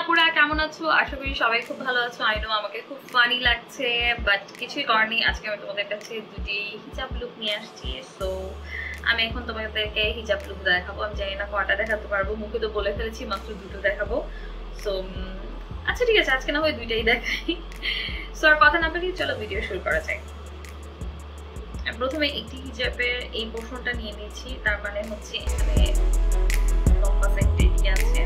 আপুরা কেমন আছো? আশা করি সবাই খুব ভালো আছো। আই নো আমাকে খুব ফানি লাগছে, বাট কিছুই করেনি। আজকে আমি তোমাদের কাছে দুটি হিজাব লুক নিয়ে আসছি। সো আমি এখন তোমাদেরকে হিজাব লুক দেখাবো। আমি জানি না কয়টা দেখাতে পারবো, মুখে তো বলে ফেলেছি মাত্র দুটো দেখাবো। সো আচ্ছা ঠিক আছে, আজকে না হয় দুইটাই দেখাই। সো আর কথা না বলি, চলো ভিডিও শুরু করা যায়। প্রথমে একটি হিজাবের এই পোর্শনটা নিয়ে নিয়েছি, তার মানে হচ্ছে এখানে লম্বা সাইডটা এদিকে আছে।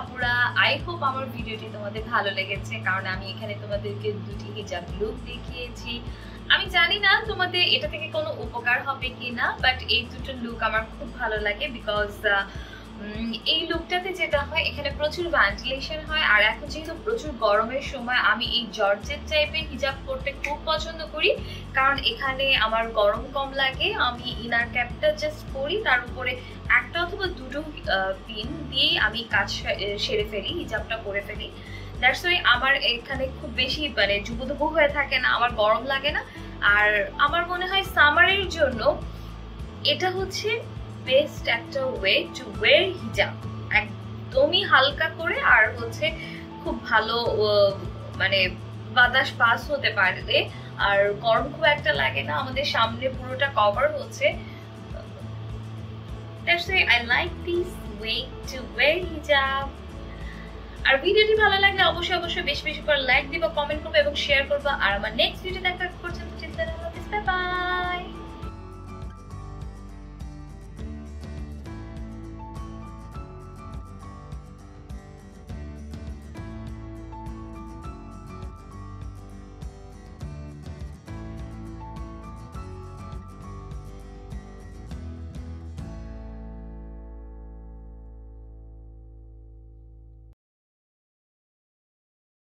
আপুরা, আই হোপ আমার ভিডিওটি তোমাদের ভালো লেগেছে, কারণ আমি এখানে তোমাদেরকে দুটি হিজাব লুক দেখিয়েছি। আমি জানি না তোমাদের এটা থেকে কোনো উপকার হবে কিনা, বাট এই দুটো লুক আমার খুব ভালো লাগে বিকজ এই লুকটাতে যেটা হয় এখানে প্রচুর ভেন্টিলেশন হয়। আর এখন যেহেতু প্রচুর গরমের সময় আমি এই জর্জেট টাইপের হিজাব পরতে খুব পছন্দ করি, কারণ এখানে আমার গরম কম লাগে। আমি ইনার ক্যাপটা জাস্ট পরি, তার উপরে একটা অথবা দুটো পিন দিয়েই আমি কাজ সেরে ফেলি, হিজাবটা পরে ফেলি। দ্যাটস ওয়াই আমার এখানে খুব বেশি মানে যুবদুবু হয়ে থাকে না, আমার গরম লাগে না। আর আমার মনে হয় সামারের জন্য এটা হচ্ছে বেস্ট একটা ওয়ে টু ওয়্যার হিজাব, একদমই হালকা করে, আর হচ্ছে খুব ভালো মানে বাতাস পাস হতে পারলে, আর গরম খুব একটা লাগে না, আমাদের সামনে পুরোটা কভার হচ্ছে। That's why I like this way to wear hijab. আর ভিডিওটি ভালো লাগলে অবশ্যই অবশ্যই বেশি বেশি করে লাইক দিবা, কমেন্ট করবে এবং শেয়ার করবা। আর আমার নেক্সট ভিডিও দেখা পর্যন্ত চিন্তা রাখবা।